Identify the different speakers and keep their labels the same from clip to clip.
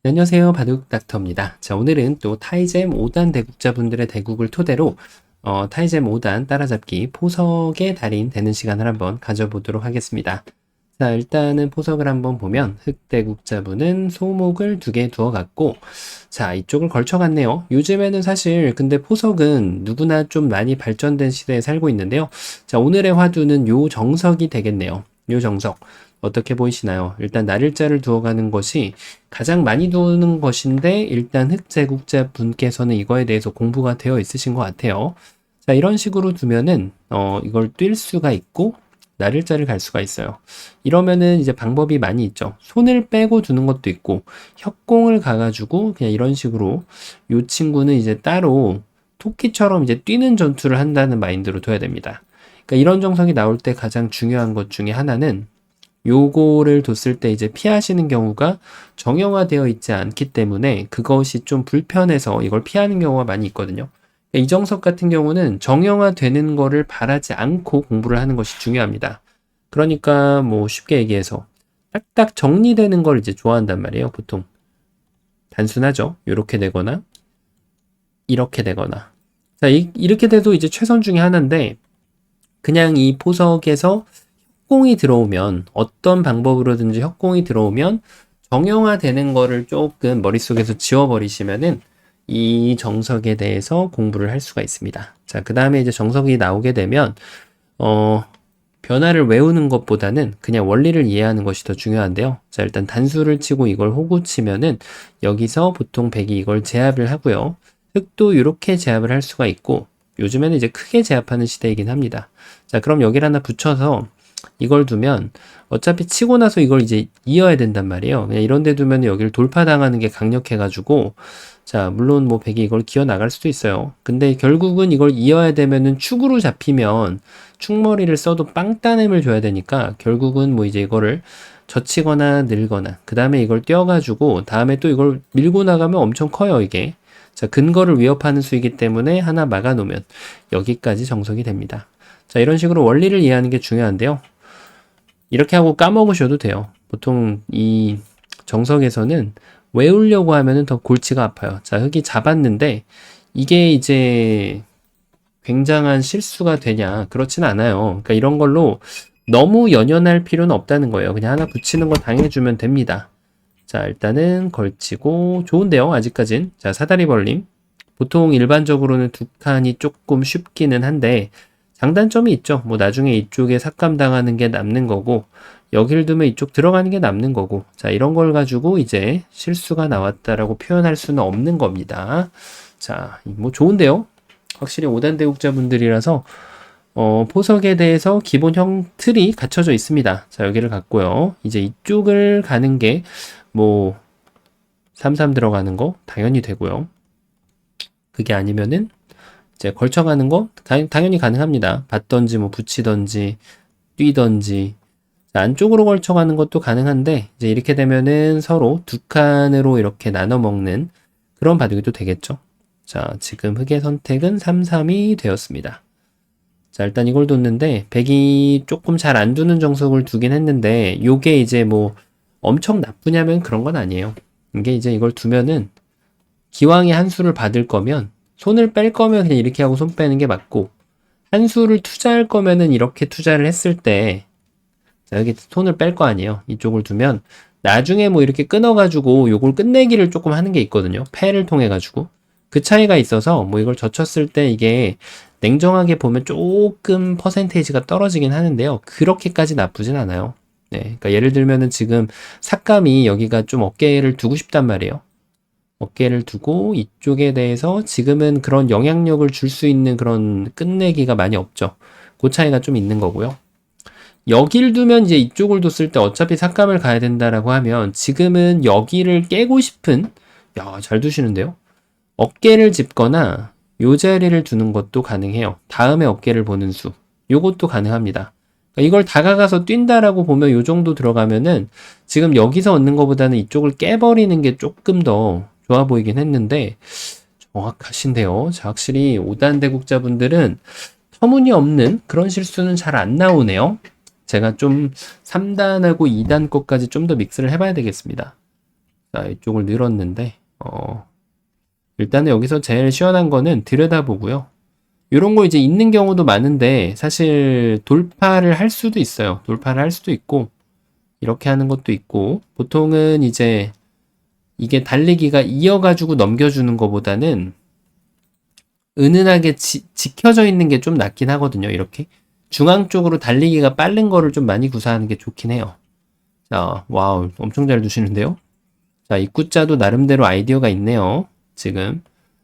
Speaker 1: 네, 안녕하세요. 바둑닥터입니다. 자, 오늘은 또 타이젠 5단 대국자분들의 대국을 토대로 타이젠 5단 따라잡기 포석의 달인 되는 시간을 한번 가져보도록 하겠습니다. 자, 일단은 포석을 한번 보면 흑대국자분은 소목을 2개 두어갔고, 자, 이쪽을 걸쳐갔네요. 요즘에는 사실 근데 포석은 누구나 좀 많이 발전된 시대에 살고 있는데요. 자, 오늘의 화두는 요 정석이 되겠네요. 요 정석. 어떻게 보이시나요? 일단 날일자를 두어가는 것이 가장 많이 두는 것인데 일단 흑제국자 분께서는 이거에 대해서 공부가 되어 있으신 것 같아요. 자, 이런 식으로 두면은 이걸 뛸 수가 있고 날일자를 갈 수가 있어요. 이러면은 이제 방법이 많이 있죠. 손을 빼고 두는 것도 있고 협공을 가가지고 그냥 이런 식으로 이 친구는 이제 따로 토끼처럼 이제 뛰는 전투를 한다는 마인드로 둬야 됩니다. 그러니까 이런 정석이 나올 때 가장 중요한 것 중에 하나는 요거를 뒀을 때 이제 피하시는 경우가 정형화되어 있지 않기 때문에 그것이 좀 불편해서 이걸 피하는 경우가 많이 있거든요. 이정석 같은 경우는 정형화되는 거를 바라지 않고 공부를 하는 것이 중요합니다. 그러니까 뭐 쉽게 얘기해서 딱딱 정리되는 걸 이제 좋아한단 말이에요. 보통 단순하죠. 이렇게 되거나 이렇게 되거나. 자, 이렇게 돼도 이제 최선 중에 하나인데 그냥 이 포석에서 협공이 들어오면 어떤 방법으로든지 협공이 들어오면 정형화되는 거를 조금 머릿속에서 지워버리시면은 이 정석에 대해서 공부를 할 수가 있습니다. 자, 그 다음에 이제 정석이 나오게 되면 변화를 외우는 것보다는 그냥 원리를 이해하는 것이 더 중요한데요. 자, 일단 단수를 치고 이걸 호구 치면은 여기서 보통 백이 이걸 제압을 하고요. 흑도 이렇게 제압을 할 수가 있고 요즘에는 이제 크게 제압하는 시대이긴 합니다. 자, 그럼 여기를 하나 붙여서 이걸 두면 어차피 치고 나서 이걸 이제 이어야 된단 말이에요. 그냥 이런 데 두면 여기를 돌파당하는 게 강력해가지고 자, 물론 뭐 백이 이걸 기어 나갈 수도 있어요. 근데 결국은 이걸 이어야 되면은 축으로 잡히면 축머리를 써도 빵따냄을 줘야 되니까 결국은 뭐 이제 이거를 젖히거나 늘거나 그 다음에 이걸 띄어가지고 다음에 또 이걸 밀고 나가면 엄청 커요 이게. 자, 근거를 위협하는 수이기 때문에 하나 막아놓으면 여기까지 정석이 됩니다. 자, 이런 식으로 원리를 이해하는 게 중요한데요. 이렇게 하고 까먹으셔도 돼요. 보통 이 정석에서는 외우려고 하면은 더 골치가 아파요. 자, 흙이 잡았는데 이게 이제 굉장한 실수가 되냐? 그렇진 않아요. 그러니까 이런 걸로 너무 연연할 필요는 없다는 거예요. 그냥 하나 붙이는 거 당해주면 됩니다. 자, 일단은 걸치고 좋은데요. 아직까진. 자, 사다리 벌림. 보통 일반적으로는 두 칸이 조금 쉽기는 한데 장단점이 있죠. 뭐 나중에 이쪽에 삭감당하는 게 남는 거고 여기를 두면 이쪽 들어가는 게 남는 거고 자, 이런 걸 가지고 이제 실수가 나왔다라고 표현할 수는 없는 겁니다. 자, 뭐 좋은데요. 확실히 5단 대국자분들이라서 포석에 대해서 기본 틀이 갖춰져 있습니다. 자, 여기를 갔고요. 이제 이쪽을 가는 게 뭐 3-3 들어가는 거 당연히 되고요. 그게 아니면은 이제 걸쳐가는 거 당연히 가능합니다. 받던지 뭐 붙이던지 뛰던지 안쪽으로 걸쳐가는 것도 가능한데 이제 이렇게 되면은 서로 두 칸으로 이렇게 나눠 먹는 그런 바둑이 또 되겠죠. 자, 지금 흑의 선택은 3-3이 되었습니다. 자, 일단 이걸 뒀는데 백이 조금 잘 안 두는 정석을 두긴 했는데 요게 이제 뭐 엄청 나쁘냐면 그런 건 아니에요. 이게 이제 이걸 두면은 기왕에 한 수를 받을 거면 손을 뺄 거면 그냥 이렇게 하고 손 빼는 게 맞고 한 수를 투자할 거면은 이렇게 투자를 했을 때 자, 여기 손을 뺄 거 아니에요. 이쪽을 두면 나중에 뭐 이렇게 끊어가지고 요걸 끝내기를 조금 하는 게 있거든요. 패를 통해 가지고 그 차이가 있어서 뭐 이걸 젖혔을 때 이게 냉정하게 보면 조금 퍼센테이지가 떨어지긴 하는데요. 그렇게까지 나쁘진 않아요. 네, 그러니까 예를 들면은 지금 삭감이 여기가 좀 어깨를 두고 싶단 말이에요. 어깨를 두고 이쪽에 대해서 지금은 그런 영향력을 줄 수 있는 그런 끝내기가 많이 없죠. 그 차이가 좀 있는 거고요. 여기를 두면 이제 이쪽을 뒀을 때 어차피 삭감을 가야 된다라고 하면 지금은 여기를 깨고 싶은 야, 잘 두시는데요. 어깨를 짚거나 요 자리를 두는 것도 가능해요. 다음에 어깨를 보는 수. 요것도 가능합니다. 그러니까 이걸 다가가서 뛴다라고 보면 요 정도 들어가면은 지금 여기서 얻는 것보다는 이쪽을 깨버리는 게 조금 더 좋아 보이긴 했는데 정확하신데요. 자, 확실히 5단 대국자분들은 터무니없는 그런 실수는 잘 안 나오네요. 제가 좀 3단하고 2단 것까지 좀 더 믹스를 해봐야 되겠습니다. 자, 이쪽을 늘었는데, 일단은 여기서 제일 시원한 거는 들여다보고요. 이런 거 이제 있는 경우도 많은데, 사실 돌파를 할 수도 있어요. 돌파를 할 수도 있고, 이렇게 하는 것도 있고, 보통은 이제 이게 달리기가 이어가지고 넘겨주는 것보다는 은은하게 지켜져 있는 게 좀 낫긴 하거든요. 이렇게. 중앙 쪽으로 달리기가 빠른 거를 좀 많이 구사하는 게 좋긴 해요. 자, 와우, 엄청 잘 두시는데요? 자, 입구자도 나름대로 아이디어가 있네요. 지금.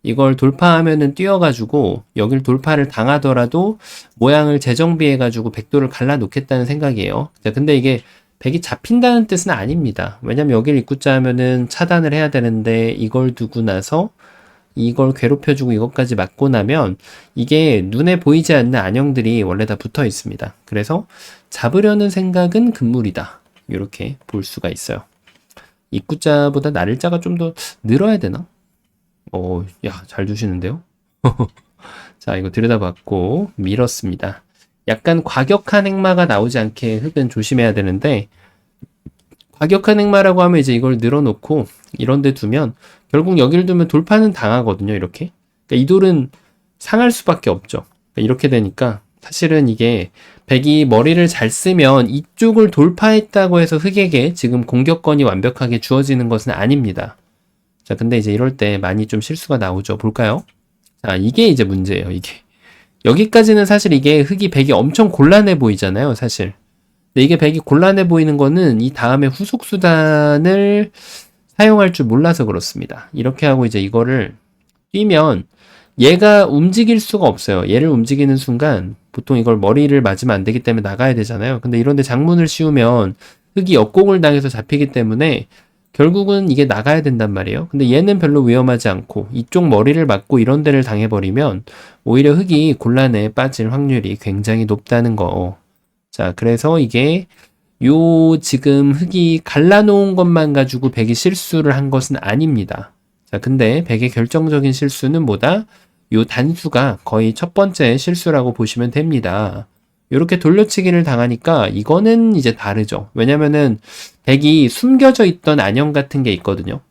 Speaker 1: 이걸 돌파하면은 뛰어가지고, 여길 돌파를 당하더라도 모양을 재정비해가지고 백도를 갈라 놓겠다는 생각이에요. 자, 근데 이게 백이 잡힌다는 뜻은 아닙니다. 왜냐면 여길 입구자 하면은 차단을 해야 되는데, 이걸 두고 나서 이걸 괴롭혀주고 이것까지 맞고 나면 이게 눈에 보이지 않는 안형들이 원래 다 붙어 있습니다. 그래서 잡으려는 생각은 금물이다. 이렇게 볼 수가 있어요. 입구자보다 날짜가 좀 더 늘어야 되나? 야, 잘 두시는데요? 자, 이거 들여다봤고 밀었습니다. 약간 과격한 행마가 나오지 않게 흙은 조심해야 되는데 과격한 행마라고 하면 이제 이걸 늘어놓고 이런 데 두면 결국 여기를 두면 돌파는 당하거든요. 이렇게. 그러니까 이 돌은 상할 수밖에 없죠. 그러니까 이렇게 되니까 사실은 이게 백이 머리를 잘 쓰면 이쪽을 돌파했다고 해서 흑에게 지금 공격권이 완벽하게 주어지는 것은 아닙니다. 자, 근데 이제 이럴 때 많이 좀 실수가 나오죠. 볼까요? 자, 이게 이제 문제예요. 이게. 여기까지는 사실 이게 흑이 백이 엄청 곤란해 보이잖아요. 사실. 근데 이게 백이 곤란해 보이는 거는 이 다음에 후속 수단을 사용할 줄 몰라서 그렇습니다. 이렇게 하고 이제 이거를 뛰면 얘가 움직일 수가 없어요. 얘를 움직이는 순간 보통 이걸 머리를 맞으면 안 되기 때문에 나가야 되잖아요. 근데 이런데 장문을 씌우면 흑이 역공을 당해서 잡히기 때문에 결국은 이게 나가야 된단 말이에요. 근데 얘는 별로 위험하지 않고 이쪽 머리를 맞고 이런 데를 당해버리면 오히려 흑이 곤란에 빠질 확률이 굉장히 높다는 거. 자, 그래서 이게 요 지금 흑이 갈라놓은 것만 가지고 백이 실수를 한 것은 아닙니다. 자, 근데 백의 결정적인 실수는 뭐다? 요 단수가 거의 첫 번째 실수라고 보시면 됩니다. 이렇게 돌려치기를 당하니까 이거는 이제 다르죠. 왜냐면은 백이 숨겨져 있던 안형 같은 게 있거든요.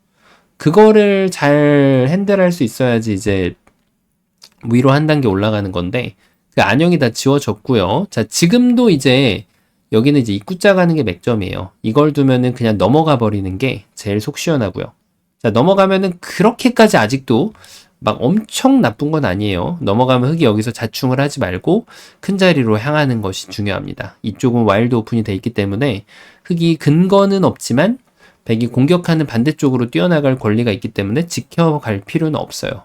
Speaker 1: 그거를 잘 핸들할 수 있어야지 이제 위로 한 단계 올라가는 건데 그 안형이 다 지워졌고요. 자, 지금도 이제 여기는 이제 입구자 가는 게 맥점이에요. 이걸 두면은 그냥 넘어가 버리는 게 제일 속 시원하고요. 자, 넘어가면은 그렇게까지 아직도 막 엄청 나쁜 건 아니에요. 넘어가면 흑이 여기서 자충을 하지 말고 큰 자리로 향하는 것이 중요합니다. 이쪽은 와일드 오픈이 돼 있기 때문에 흑이 근거는 없지만 백이 공격하는 반대쪽으로 뛰어나갈 권리가 있기 때문에 지켜갈 필요는 없어요.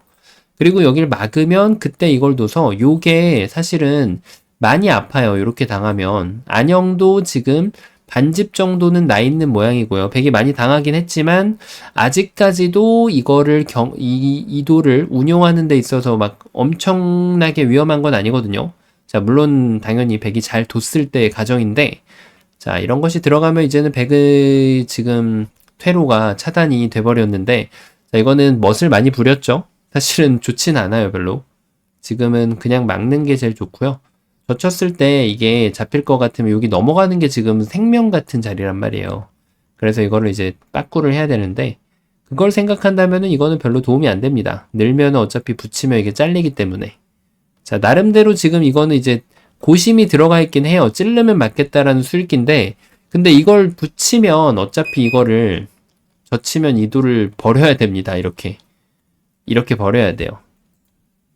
Speaker 1: 그리고 여기를 막으면 그때 이걸 둬서 요게 사실은 많이 아파요. 이렇게 당하면. 안형도 지금 반집 정도는 나 있는 모양이고요. 백이 많이 당하긴 했지만 아직까지도 이거를 이 돌을 운용하는 데 있어서 막 엄청나게 위험한 건 아니거든요. 자, 물론 당연히 백이 잘 뒀을 때의 가정인데 자, 이런 것이 들어가면 이제는 백의 지금 퇴로가 차단이 돼버렸는데 자, 이거는 멋을 많이 부렸죠. 사실은 좋진 않아요, 별로. 지금은 그냥 막는 게 제일 좋고요. 젖혔을 때 이게 잡힐 것 같으면 여기 넘어가는 게 지금 생명 같은 자리란 말이에요. 그래서 이거를 이제 빠꾸를 해야 되는데 그걸 생각한다면은 이거는 별로 도움이 안 됩니다. 늘면 어차피 붙이면 이게 잘리기 때문에. 자, 나름대로 지금 이거는 이제 고심이 들어가 있긴 해요. 찌르면 맞겠다라는 수익인데 근데 이걸 붙이면 어차피 이거를 젖히면 이 돌을 버려야 됩니다. 이렇게 버려야 돼요.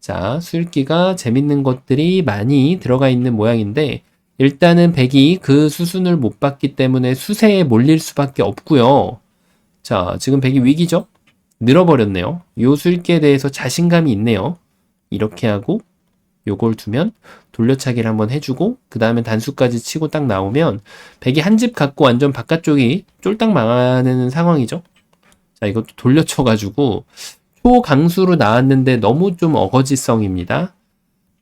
Speaker 1: 자, 수읽기가 재밌는 것들이 많이 들어가 있는 모양인데 일단은 백이 그 수순을 못 봤기 때문에 수세에 몰릴 수밖에 없고요. 자, 지금 백이 위기죠? 늘어버렸네요. 요 수읽기에 대해서 자신감이 있네요. 이렇게 하고 요걸 두면 돌려차기를 한번 해주고 그 다음에 단수까지 치고 딱 나오면 백이 한 집 갖고 완전 바깥쪽이 쫄딱 망하는 상황이죠. 자, 이것도 돌려쳐가지고 초강수로 나왔는데 너무 좀 어거지성입니다.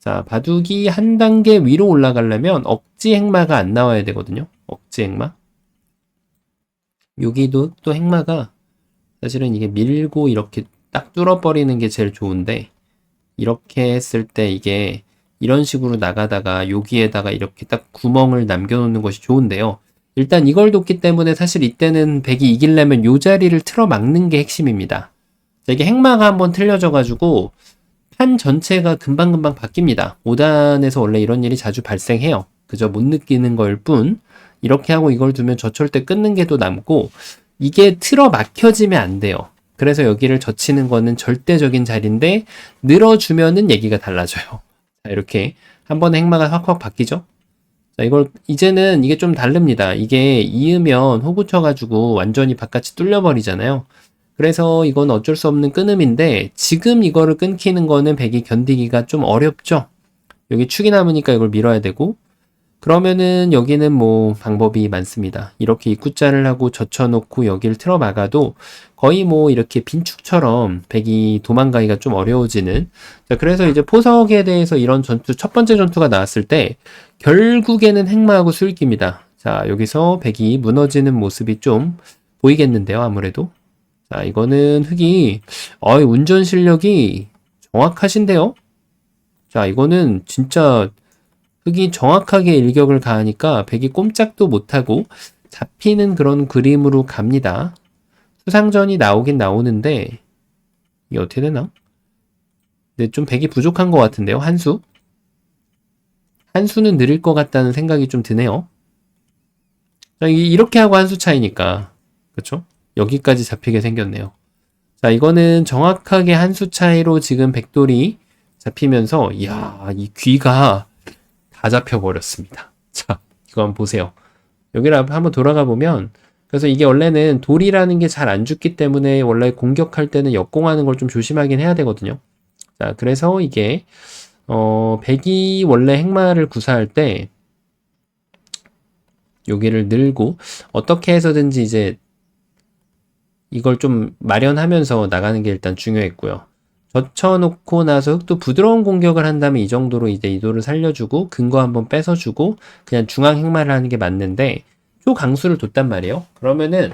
Speaker 1: 자, 바둑이 한 단계 위로 올라가려면 억지 행마가 안 나와야 되거든요. 억지 행마. 여기도 또 행마가 사실은 이게 밀고 이렇게 딱 뚫어버리는 게 제일 좋은데 이렇게 했을 때 이게 이런 식으로 나가다가 여기에다가 이렇게 딱 구멍을 남겨놓는 것이 좋은데요. 일단 이걸 뒀기 때문에 사실 이때는 백이 이기려면 요 자리를 틀어막는 게 핵심입니다. 자, 이게 행마가 한번 틀려져가지고 판 전체가 금방금방 바뀝니다. 5단에서 원래 이런 일이 자주 발생해요. 그저 못 느끼는 걸 뿐. 이렇게 하고 이걸 두면 저철 때 끊는 게 또 남고, 이게 틀어 막혀지면 안 돼요. 그래서 여기를 젖히는 거는 절대적인 자리인데, 늘어주면은 얘기가 달라져요. 자, 이렇게 한 번에 행마가 확확 바뀌죠. 자, 이걸 이제는 이게 좀 다릅니다. 이게 이으면 호구 쳐가지고 완전히 바깥이 뚫려버리잖아요. 그래서 이건 어쩔 수 없는 끊음인데, 지금 이거를 끊기는 거는 백이 견디기가 좀 어렵죠. 여기 축이 남으니까 이걸 밀어야 되고, 그러면은 여기는 뭐 방법이 많습니다. 이렇게 입구자를 하고 젖혀놓고 여기를 틀어 막아도 거의 뭐 이렇게 빈축처럼 백이 도망가기가 좀 어려워지는. 자, 그래서 이제 포석에 대해서 이런 전투, 첫 번째 전투가 나왔을 때 결국에는 행마하고 수익입니다. 자, 여기서 백이 무너지는 모습이 좀 보이겠는데요, 아무래도. 자, 이거는 흑이 운전 실력이 정확하신데요. 자, 이거는 진짜 흑이 정확하게 일격을 가하니까 백이 꼼짝도 못하고 잡히는 그런 그림으로 갑니다. 수상전이 나오긴 나오는데 이게 어떻게 되나? 근데 좀 백이 부족한 것 같은데요. 한 수? 한 수는 느릴 것 같다는 생각이 좀 드네요. 자, 이렇게 하고 한 수 차이니까 그렇죠? 여기까지 잡히게 생겼네요. 자, 이거는 정확하게 한 수 차이로 지금 백돌이 잡히면서 이야, 이 귀가 다 잡혀버렸습니다. 자, 이거 한번 보세요. 여기를 한번 돌아가 보면, 그래서 이게 원래는 돌이라는 게 잘 안 죽기 때문에 원래 공격할 때는 역공하는 걸 좀 조심하긴 해야 되거든요. 자, 그래서 이게 백이 원래 행마를 구사할 때 여기를 늘고 어떻게 해서든지 이제 이걸 좀 마련하면서 나가는 게 일단 중요했고요. 젖혀놓고 나서 흑도 부드러운 공격을 한다면 이 정도로 이제 이도를 살려주고 근거 한번 뺏어주고 그냥 중앙 행마를 하는 게 맞는데 초강수를 뒀단 말이에요. 그러면은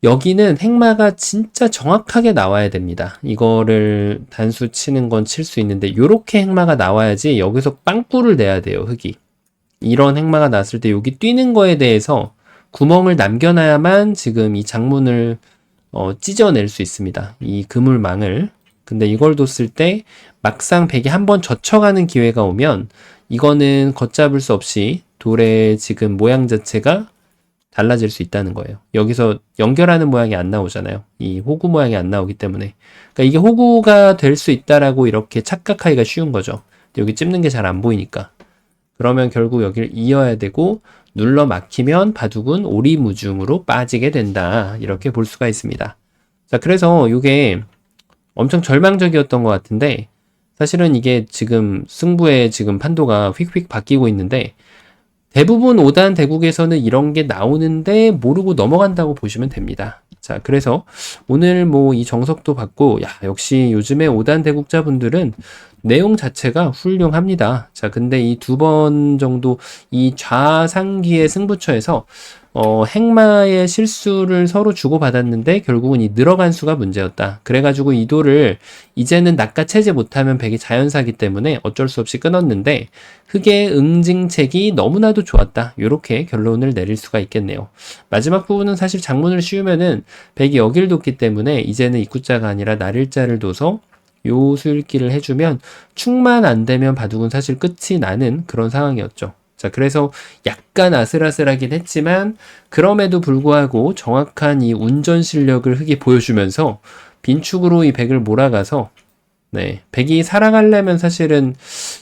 Speaker 1: 여기는 행마가 진짜 정확하게 나와야 됩니다. 이거를 단수 치는 건 칠 수 있는데 요렇게 행마가 나와야지 여기서 빵꾸를 내야 돼요, 흑이. 이런 행마가 났을 때 여기 뛰는 거에 대해서 구멍을 남겨놔야만 지금 이 장문을 찢어낼 수 있습니다. 이 그물망을. 근데 이걸 뒀을 때 막상 백이 한번 젖혀가는 기회가 오면 이거는 걷잡을 수 없이 돌의 지금 모양 자체가 달라질 수 있다는 거예요. 여기서 연결하는 모양이 안 나오잖아요. 이 호구 모양이 안 나오기 때문에. 그러니까 이게 호구가 될 수 있다라고 이렇게 착각하기가 쉬운 거죠. 여기 찝는 게 잘 안 보이니까. 그러면 결국 여기를 이어야 되고 눌러 막히면 바둑은 오리무중으로 빠지게 된다. 이렇게 볼 수가 있습니다. 자, 그래서 이게 엄청 절망적이었던 것 같은데 사실은 이게 지금 승부의 지금 판도가 휙휙 바뀌고 있는데 대부분 5단 대국에서는 이런 게 나오는데 모르고 넘어간다고 보시면 됩니다. 자, 그래서 오늘 뭐 이 정석도 받고, 야, 역시 요즘에 5단 대국자분들은 내용 자체가 훌륭합니다. 자, 근데 이 두 번 정도 이 좌상기의 승부처에서 행마의 실수를 서로 주고받았는데 결국은 이 늘어간 수가 문제였다. 그래가지고 이도를 이제는 낚아채지 못하면 백이 자연사기 때문에 어쩔 수 없이 끊었는데 흑의 응징책이 너무나도 좋았다. 이렇게 결론을 내릴 수가 있겠네요. 마지막 부분은 사실 장문을 씌우면은 백이 여길 뒀기 때문에 이제는 입구자가 아니라 나릴자를 둬서 요 수읽기를 해주면 축만 안 되면 바둑은 사실 끝이 나는 그런 상황이었죠. 자, 그래서 약간 아슬아슬하긴 했지만 그럼에도 불구하고 정확한 이 운전 실력을 흑이 보여주면서 빈축으로 이 백을 몰아가서 네, 백이 살아가려면 사실은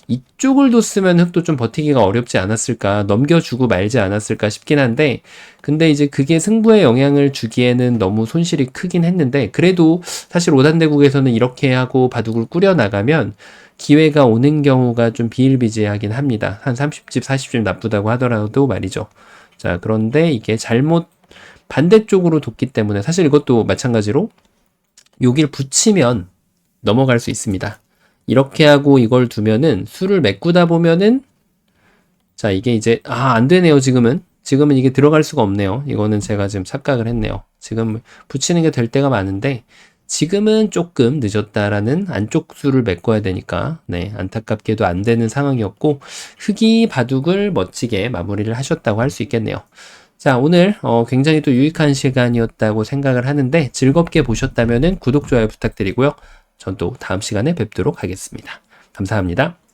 Speaker 1: 이쪽을 뒀으면 흑도 좀 버티기가 어렵지 않았을까, 넘겨주고 말지 않았을까 싶긴 한데, 근데 이제 그게 승부에 영향을 주기에는 너무 손실이 크긴 했는데, 그래도 사실 5단 대국에서는 이렇게 하고 바둑을 꾸려나가면 기회가 오는 경우가 좀 비일비재하긴 합니다. 한 30집, 40집 나쁘다고 하더라도 말이죠. 자, 그런데 이게 잘못 반대쪽으로 뒀기 때문에 사실 이것도 마찬가지로 여기를 붙이면 넘어갈 수 있습니다. 이렇게 하고 이걸 두면은 수를 메꾸다 보면은 자, 이게 이제 안 되네요. 지금은 이게 들어갈 수가 없네요. 이거는 제가 지금 착각을 했네요. 지금 붙이는 게 될 때가 많은데 지금은 조금 늦었다라는 안쪽 수를 메꿔야 되니까 네, 안타깝게도 안 되는 상황이었고 흑이 바둑을 멋지게 마무리를 하셨다고 할 수 있겠네요. 자, 오늘 굉장히 또 유익한 시간이었다고 생각을 하는데 즐겁게 보셨다면 구독, 좋아요 부탁드리고요. 전 또 다음 시간에 뵙도록 하겠습니다. 감사합니다.